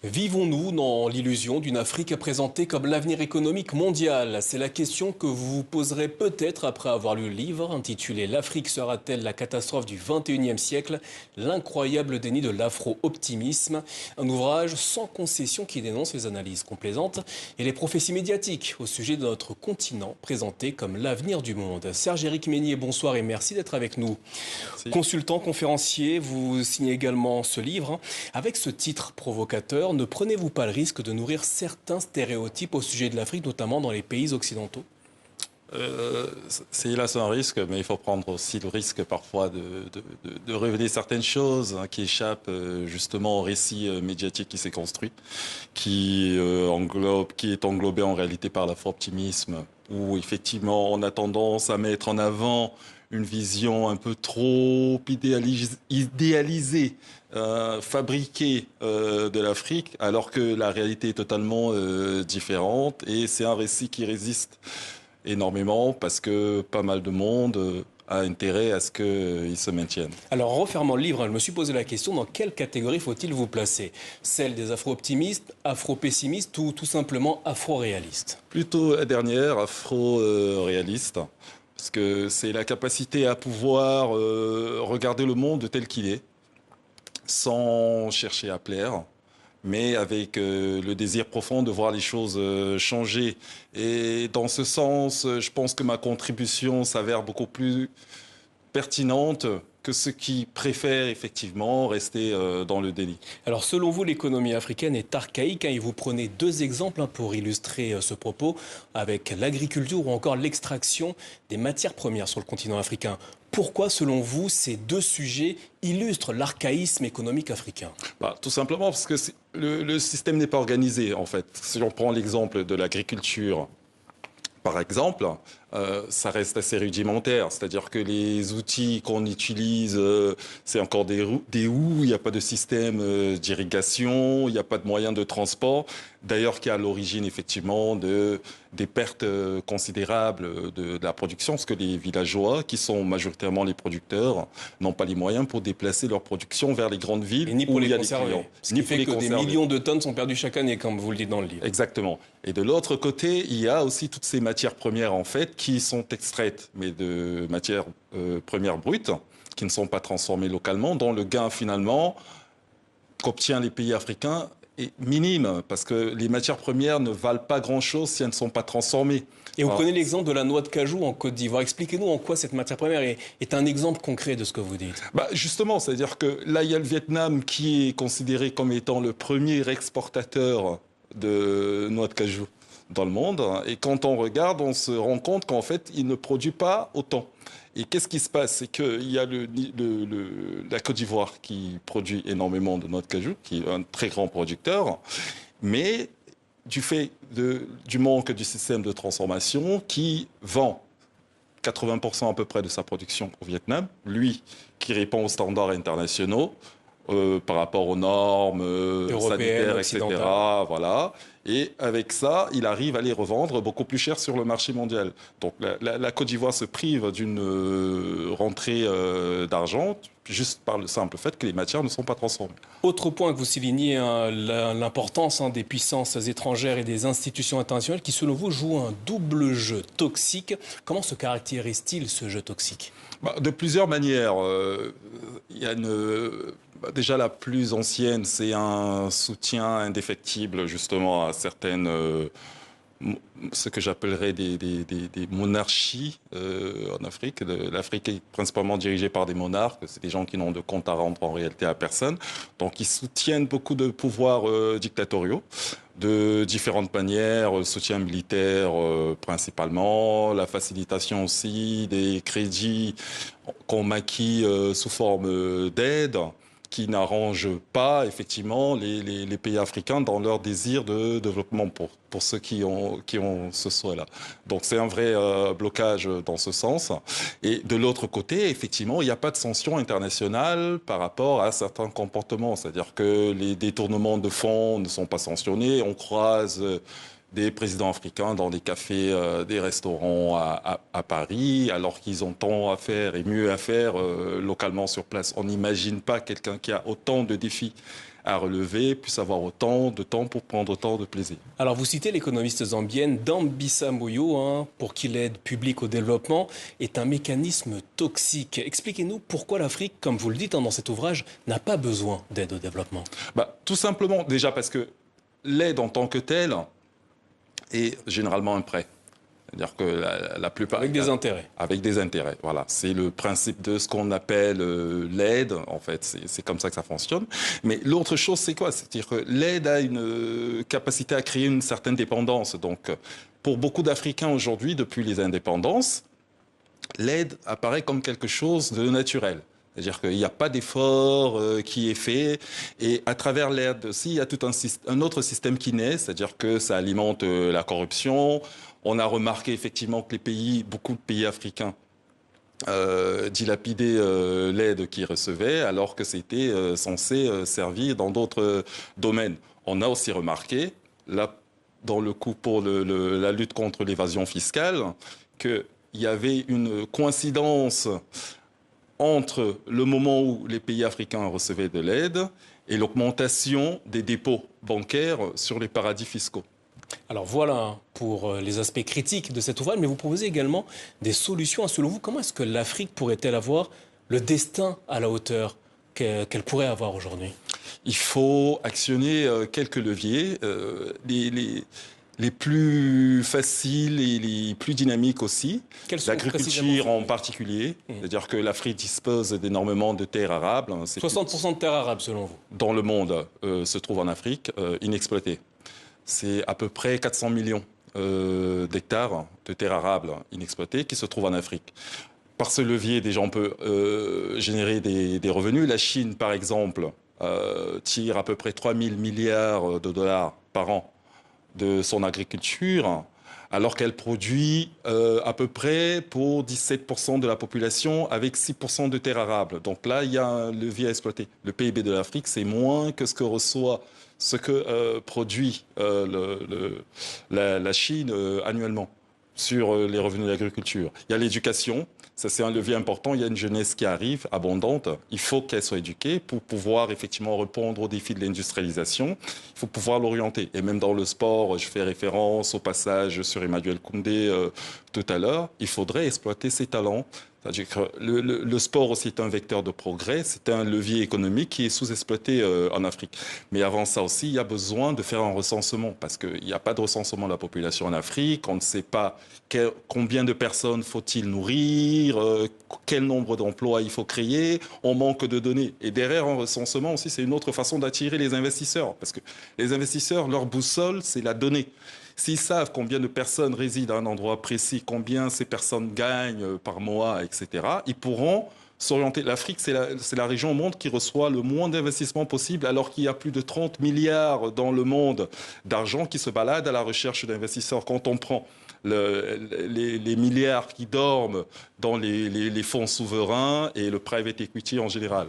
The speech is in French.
Vivons-nous dans l'illusion d'une Afrique présentée comme l'avenir économique mondial? C'est la question que vous vous poserez peut-être après avoir lu le livre intitulé «L'Afrique sera-t-elle la catastrophe du 21e siècle? L'incroyable déni de l'afro-optimisme». Un ouvrage sans concession qui dénonce les analyses complaisantes et les prophéties médiatiques au sujet de notre continent présenté comme l'avenir du monde. Serge-Éric Meignier, bonsoir et merci d'être avec nous. Merci. Consultant, conférencier, vous signez également ce livre. Avec ce titre provocateur, ne prenez-vous pas le risque de nourrir certains stéréotypes au sujet de l'Afrique, notamment dans les pays occidentaux? C'est hélas un risque, mais il faut prendre aussi le risque parfois de révéler certaines choses qui échappent justement au récit médiatique qui s'est construit, qui est englobé en réalité par l'afro-optimisme, où effectivement on a tendance à mettre en avant une vision un peu trop idéalisée, fabriquée de l'Afrique, alors que la réalité est totalement différente. Et c'est un récit qui résiste énormément parce que pas mal de monde a intérêt à ce qu'il se maintienne. Alors, en refermant le livre, je me suis posé la question, dans quelle catégorie faut-il vous placer? Celle des afro-optimistes, afro-pessimistes ou tout simplement afro-réalistes? Plutôt la dernière, afro-réaliste, parce que c'est la capacité à pouvoir regarder le monde tel qu'il est, sans chercher à plaire, mais avec le désir profond de voir les choses changer. Et dans ce sens, je pense que ma contribution s'avère beaucoup plus pertinente que ceux qui préfèrent effectivement rester dans le déni. Alors, selon vous, l'économie africaine est archaïque, et vous prenez deux exemples pour illustrer ce propos, avec l'agriculture ou encore l'extraction des matières premières sur le continent africain. Pourquoi, selon vous, ces deux sujets illustrent l'archaïsme économique africain? Tout simplement parce que le système n'est pas organisé, en fait. Si on prend l'exemple de l'agriculture, par exemple, ça reste assez rudimentaire. C'est-à-dire que les outils qu'on utilise, c'est encore des houes, il n'y a pas de système d'irrigation, il n'y a pas de moyens de transport. D'ailleurs, qui est à l'origine, effectivement, des pertes considérables de la production, parce que les villageois, qui sont majoritairement les producteurs, n'ont pas les moyens pour déplacer leur production vers les grandes villes Et ni pour où il les y a des conserver. clients. Ce qui fait que des millions de tonnes sont perdues chaque année, comme vous le dites dans le livre. Exactement. Et de l'autre côté, il y a aussi toutes ces matières premières, en fait, qui sont extraites, mais de matières premières brutes, qui ne sont pas transformées localement, dont le gain, finalement, qu'obtient les pays africains est minime, parce que les matières premières ne valent pas grand-chose si elles ne sont pas transformées. Et vous prenez l'exemple de la noix de cajou en Côte d'Ivoire. Expliquez-nous en quoi cette matière première est un exemple concret de ce que vous dites. Justement, c'est-à-dire que là, il y a le Vietnam qui est considéré comme étant le premier exportateur de noix de cajou dans le monde. Et quand on regarde, on se rend compte qu'en fait, il ne produit pas autant. Et qu'est-ce qui se passe? C'est qu'il y a la Côte d'Ivoire qui produit énormément de noix de cajou, qui est un très grand producteur, mais du fait du manque du système de transformation, qui vend 80% à peu près de sa production au Vietnam, lui qui répond aux standards internationaux, par rapport aux normes sanitaires, etc. Voilà. Et avec ça, il arrive à les revendre beaucoup plus cher sur le marché mondial. Donc la Côte d'Ivoire se prive d'une rentrée d'argent juste par le simple fait que les matières ne sont pas transformées. Autre point que vous soulignez, l'importance des puissances étrangères et des institutions internationales qui, selon vous, jouent un double jeu toxique. Comment se caractérise-t-il ce jeu toxique? De plusieurs manières. Il y a déjà, la plus ancienne, c'est un soutien indéfectible justement à certaines, ce que j'appellerais des monarchies en Afrique. L'Afrique est principalement dirigée par des monarques. C'est des gens qui n'ont de compte à rendre en réalité à personne. Donc ils soutiennent beaucoup de pouvoirs dictatoriaux de différentes manières, soutien militaire principalement, la facilitation aussi des crédits qu'on maquille sous forme d'aide, qui n'arrange pas effectivement les pays africains dans leur désir de développement pour ceux qui ont ce souhait-là. Donc c'est un vrai blocage dans ce sens. Et de l'autre côté, effectivement, il n'y a pas de sanction internationale par rapport à certains comportements. C'est-à-dire que les détournements de fonds ne sont pas sanctionnés. On croise des présidents africains dans des cafés, des restaurants à Paris, alors qu'ils ont tant à faire et mieux à faire localement sur place. On n'imagine pas quelqu'un qui a autant de défis à relever puisse avoir autant de temps pour prendre autant de plaisir. Alors vous citez l'économiste zambienne Dambisa Moyo, pour qui l'aide publique au développement est un mécanisme toxique. Expliquez-nous pourquoi l'Afrique, comme vous le dites dans cet ouvrage, n'a pas besoin d'aide au développement. Tout simplement, déjà parce que l'aide en tant que telle est généralement un prêt. C'est-à-dire que la plupart... Avec des intérêts. Avec des intérêts, voilà. C'est le principe de ce qu'on appelle l'aide, en fait. C'est comme ça que ça fonctionne. Mais l'autre chose, c'est quoi? C'est-à-dire que l'aide a une capacité à créer une certaine dépendance. Donc, pour beaucoup d'Africains aujourd'hui, depuis les indépendances, l'aide apparaît comme quelque chose de naturel. C'est-à-dire qu'il n'y a pas d'effort qui est fait. Et à travers l'aide aussi, il y a tout un autre système qui naît, c'est-à-dire que ça alimente la corruption. On a remarqué effectivement que beaucoup de pays africains dilapidaient l'aide qu'ils recevaient, alors que c'était censé servir dans d'autres domaines. On a aussi remarqué, là, dans le coup pour la lutte contre l'évasion fiscale, qu'il y avait une coïncidence entre le moment où les pays africains recevaient de l'aide et l'augmentation des dépôts bancaires sur les paradis fiscaux. Alors voilà pour les aspects critiques de cet ouvrage, mais vous proposez également des solutions. Selon vous, comment est-ce que l'Afrique pourrait-elle avoir le destin à la hauteur qu'elle pourrait avoir aujourd'hui? Il faut actionner quelques leviers. Les plus faciles et les plus dynamiques aussi. L'agriculture en particulier. C'est-à-dire que l'Afrique dispose d'énormément de terres arables. 60% de terres arables, selon vous? Dans le monde se trouve en Afrique, inexploitées. C'est à peu près 400 millions d'hectares de terres arables inexploitées qui se trouvent en Afrique. Par ce levier, déjà, on peut générer des revenus. La Chine, par exemple, tire à peu près 3 000 milliards de dollars par an de son agriculture, alors qu'elle produit à peu près pour 17% de la population avec 6% de terres arables. Donc là, il y a un levier à exploiter. Le PIB de l'Afrique, c'est moins que ce que produit la Chine annuellement sur les revenus de l'agriculture. Il y a l'éducation. Ça, c'est un levier important. Il y a une jeunesse qui arrive, abondante. Il faut qu'elle soit éduquée pour pouvoir effectivement répondre aux défis de l'industrialisation. Il faut pouvoir l'orienter. Et même dans le sport, je fais référence au passage sur Emmanuel Koundé tout à l'heure. Il faudrait exploiter ses talents. C'est-à-dire que le sport aussi est un vecteur de progrès, c'est un levier économique qui est sous-exploité en Afrique. Mais avant ça aussi, il y a besoin de faire un recensement, parce qu'il n'y a pas de recensement de la population en Afrique, on ne sait pas combien de personnes faut-il nourrir, quel nombre d'emplois il faut créer, on manque de données. Et derrière un recensement aussi, c'est une autre façon d'attirer les investisseurs, parce que les investisseurs, leur boussole, c'est la donnée. S'ils savent combien de personnes résident à un endroit précis, combien ces personnes gagnent par mois, etc., ils pourront s'orienter. L'Afrique, c'est la région au monde qui reçoit le moins d'investissements possible, alors qu'il y a plus de 30 milliards dans le monde d'argent qui se baladent à la recherche d'investisseurs. Quand on prend les milliards qui dorment dans les fonds souverains et le private equity en général.